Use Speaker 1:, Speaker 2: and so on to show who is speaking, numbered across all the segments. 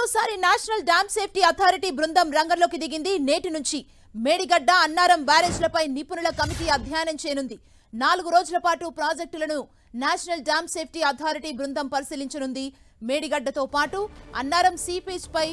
Speaker 1: మరోసారి national dam safety authority బృందం రంగంలోకి దిగింది. నేటి నుంచి మేడిగడ్డ, అన్నారం బ్యారేజ్లపై నిపుణుల కమిటీ అధ్యయనం చేయనుంది. 4 రోజుల పాటు ప్రాజెక్టులను నేషనల్ డ్యామ్ సేఫ్టీ అథారిటీ బృందం పరిశీలించనుంది. మేడిగడ్డతో పాటు అన్నారం సీపేజ్ పై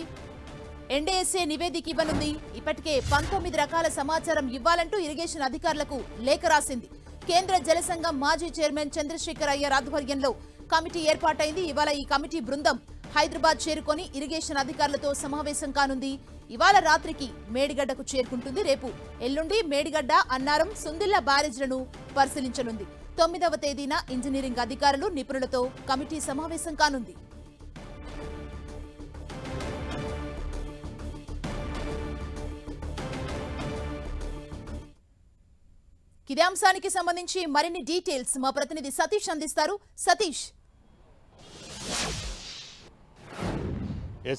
Speaker 1: ఎన్డీఎస్ఏ నివేదిక ఇవ్వనుంది. ఇప్పటికే 19 రకాల సమాచారం ఇవ్వాలంటూ ఇరిగేషన్ అధికారులకు లేఖ రాసింది. కేంద్ర జల సంఘం మాజీ చైర్మన్ చంద్రశేఖర్ అయ్యర్ ఆధ్వర్యంలో కమిటీ ఏర్పాటైంది. ఇవాళ ఈ కమిటీ బృందం హైదరాబాద్ చేరుకొని ఇరిగేషన్ అధికారులతో సమావేశం కానుంది. ఇవాళ రాత్రికి మేడిగడ్డకు చేరుకుంటుంది. రేపు ఎల్లుండి మేడిగడ్డ, అన్నారం, సుందిళ్ల బ్యారేజ్లను పరిశీలించనుంది. 9వ తేదీన ఇంజనీరింగ్ అధికారులు, నిపుణులతో కమిటీ సమావేశం కానుంది. ఇదే అంశానికి సంబంధించి మరిన్ని డీటెయిల్స్ మా ప్రతినిధి సతీష్ అందిస్తారు. సతీష్.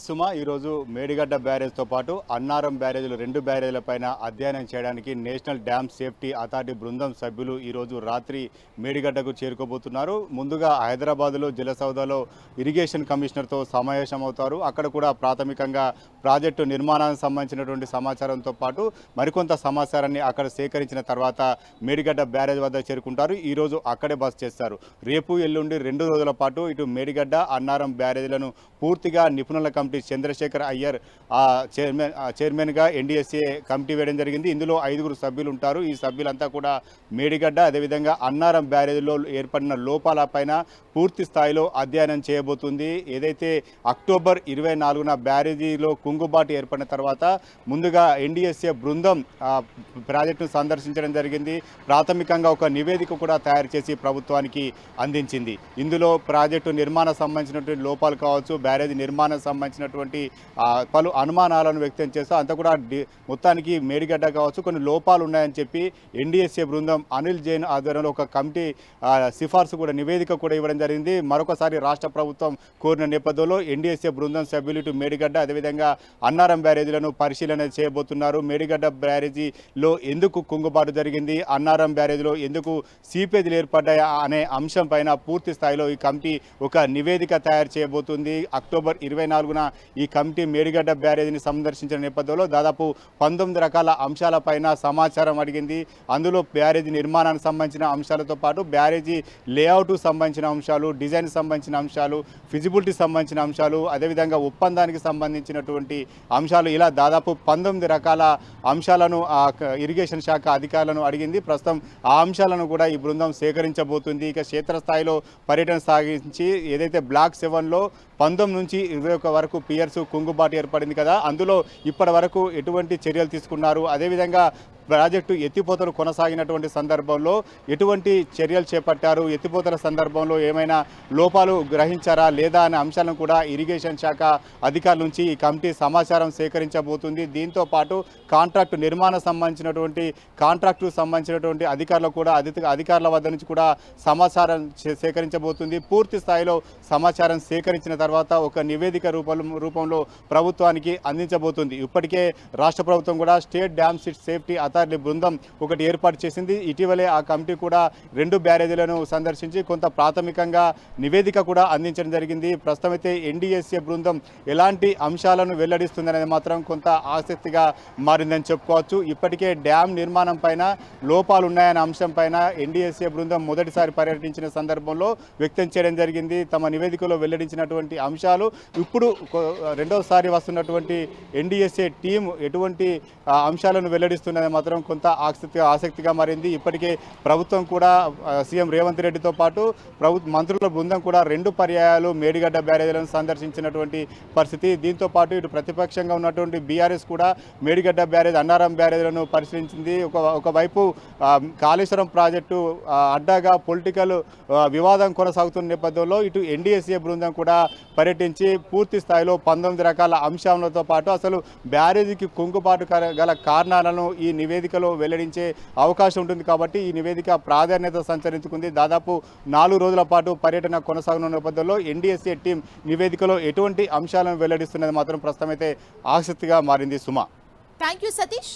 Speaker 2: సుమా, ఈరోజు మేడిగడ్డ బ్యారేజ్తో పాటు అన్నారం బ్యారేజ్లు 2 బ్యారేజ్ల పైన అధ్యయనం చేయడానికి నేషనల్ డ్యామ్ సేఫ్టీ అథారిటీ బృందం సభ్యులు ఈరోజు రాత్రి మేడిగడ్డకు చేరుకోబోతున్నారు. ముందుగా హైదరాబాద్లో జలసౌధలో ఇరిగేషన్ కమిషనర్తో సమావేశమవుతారు. అక్కడ కూడా ప్రాథమికంగా ప్రాజెక్టు నిర్మాణానికి సంబంధించినటువంటి సమాచారంతో పాటు మరికొంత సమాచారాన్ని అక్కడ సేకరించిన తర్వాత మేడిగడ్డ బ్యారేజ్ వద్ద చేరుకుంటారు. ఈరోజు అక్కడే బస చేస్తారు. రేపు ఎల్లుండి 2 రోజుల పాటు ఇటు మేడిగడ్డ, అన్నారం బ్యారేజ్లను పూర్తిగా నిపుణుల కమిటీ చంద్రశేఖర్ అయ్యర్ చైర్మన్గా ఎన్డీఎస్ఏ కమిటీ వేయడం జరిగింది. ఇందులో 5 సభ్యులు ఉంటారు. ఈ సభ్యులంతా కూడా మేడిగడ్డ, అదేవిధంగా అన్నారం బ్యారేజ్లో ఏర్పడిన లోపాలపైన పూర్తి స్థాయిలో అధ్యయనం చేయబోతుంది. ఏదైతే అక్టోబర్ 24న బ్యారేజీలో కుంగుబాటు ఏర్పడిన తర్వాత ముందుగా ఎన్డీఎస్ఏ బృందం ప్రాజెక్టును సందర్శించడం జరిగింది. ప్రాథమికంగా ఒక నివేదిక కూడా తయారు చేసి ప్రభుత్వానికి అందించింది. ఇందులో ప్రాజెక్టు నిర్మాణ సంబంధించినటువంటి లోపాలు కావచ్చు, బ్యారేజీ నిర్మాణం సంబంధించినటువంటి పలు అనుమానాలను వ్యక్తం చేస్తూ అంతా కూడా మొత్తానికి మేడిగడ్డ కావచ్చు కొన్ని లోపాలు ఉన్నాయని చెప్పి ఎన్డీఎస్ఏ బృందం అనిల్ జైన్ ఆధ్వర్యంలో ఒక కమిటీ సిఫార్సు కూడా నివేదిక కూడా ఇవ్వడం జరిగింది. మరొకసారి రాష్ట్ర ప్రభుత్వం కోరిన నేపథ్యంలో ఎన్డీఎస్ఏ బృందం సభ్యులు ఇటు మేడిగడ్డ, అదేవిధంగా అన్నారం బ్యారేజీలను పరిశీలన చేయబోతున్నారు. మేడిగడ్డ బ్యారేజీలో ఎందుకు కుంగుబాటు జరిగింది, అన్నారం బ్యారేజీలో ఎందుకు సీపేజీలు ఏర్పడ్డాయా అనే అంశం పైన పూర్తి స్థాయిలో ఈ కమిటీ ఒక నివేదిక తయారు చేయబోతుంది. అక్టోబర్ 24న ఈ కమిటీ మేడిగడ్డ బ్యారేజీని సందర్శించిన నేపథ్యంలో దాదాపు 19 రకాల అంశాలపైన సమాచారం అడిగింది. అందులో బ్యారేజీ నిర్మాణానికి సంబంధించిన అంశాలతో పాటు బ్యారేజీ లేఅవుట్కు సంబంధించిన అంశాలు, డిజైన్ సంబంధించిన అంశాలు, ఫిజిబిలిటీ సంబంధించిన అంశాలు, అదేవిధంగా ఒప్పందానికి సంబంధించినటువంటి అంశాలు, ఇలా దాదాపు 19 రకాల అంశాలను ఇరిగేషన్ శాఖ అధికారులను అడిగింది. ప్రస్తుతం ఆ అంశాలను కూడా ఈ బృందం సేకరించబోతుంది. ఇక క్షేత్రస్థాయిలో పర్యటన సాగించి ఏదైతే బ్లాక్ 7లో 19 నుంచి 21 వరకు పియర్స్ కుంగుబాటు ఏర్పడింది కదా, అందులో ఇప్పటి వరకు ఎటువంటి చర్యలు తీసుకున్నారు, అదేవిధంగా ప్రాజెక్టు ఎత్తిపోతలు కొనసాగినటువంటి సందర్భంలో ఎటువంటి చర్యలు చేపట్టారు, ఎత్తిపోతల సందర్భంలో ఏమైనా లోపాలు గ్రహించారా లేదా అనే అంశాలను కూడా ఇరిగేషన్ శాఖ అధికారుల నుంచి ఈ కమిటీ సమాచారం సేకరించబోతుంది. దీంతో పాటు కాంట్రాక్టు నిర్మాణం సంబంధించినటువంటి అధికారులు కూడా అధికారుల వద్ద నుంచి కూడా సమాచారం సేకరించబోతుంది. పూర్తి స్థాయిలో సమాచారం సేకరించిన తర్వాత ఒక నివేదిక రూపంలో ప్రభుత్వానికి అందించబోతుంది. ఇప్పటికే రాష్ట్ర ప్రభుత్వం కూడా స్టేట్ డ్యామ్ సేఫ్టీ అథారిటీ బృందం ఒకటి ఏర్పాటు చేసింది. ఇటీవలే ఆ కమిటీ కూడా 2 బ్యారేజీలను సందర్శించి కొంత ప్రాథమికంగా నివేదిక కూడా అందించడం జరిగింది. ప్రస్తుతం అయితే ఎన్డీఎస్ఏ బృందం ఎలాంటి అంశాలను వెల్లడిస్తుందనేది మాత్రం కొంత ఆసక్తిగా మారిందని చెప్పుకోవచ్చు. ఇప్పటికే డ్యామ్ నిర్మాణం పైన లోపాలు ఉన్నాయనే అంశం పైన ఎన్డీఎస్ఏ బృందం మొదటిసారి పర్యటించిన సందర్భంలో వ్యక్తం చేయడం జరిగింది. తమ నివేదికలో వెల్లడించినటువంటి అంశాలు ఇప్పుడు రెండోసారి వస్తున్నటువంటి ఎన్డీఎస్ఏ టీం ఎటువంటి అంశాలను వెల్లడిస్తున్నది మాత్రం కొంత ఆసక్తిగా మారింది. ఇప్పటికే ప్రభుత్వం కూడా సీఎం రేవంత్ రెడ్డితో పాటు మంత్రుల బృందం కూడా 2 పర్యాయాలు మేడిగడ్డ బ్యారేజీలను సందర్శించినటువంటి పరిస్థితి. దీంతో పాటు ఇటు ప్రతిపక్షంగా ఉన్నటువంటి బీఆర్ఎస్ కూడా మేడిగడ్డ బ్యారేజ్, అన్నారం బ్యారేజీలను పరిశీలించింది. ఒకవైపు కాళేశ్వరం ప్రాజెక్టు అడ్డాగా పొలిటికల్ వివాదం కొనసాగుతున్న నేపథ్యంలో ఇటు ఎన్డీఎస్ఏ బృందం కూడా పర్యటించి పూర్తి స్థాయిలో 19 రకాల అంశాలతో పాటు అసలు బ్యారేజీకి కుంగుబాటు గల కారణాలను ఈ నివేదికలో వెల్లడించే అవకాశం ఉంటుంది. కాబట్టి ఈ నివేదిక ప్రాధాన్యత సంతరించుకుంది. దాదాపు 4 రోజుల పాటు పర్యటన కొనసాగనున్న నేపథ్యంలో ఎన్డీఎస్ఏ టీం నివేదికలో ఎటువంటి అంశాలను వెల్లడిస్తున్నది మాత్రం ప్రస్తుతం అయితే ఆసక్తిగా మారింది. సుమా.
Speaker 1: Thank you Satish.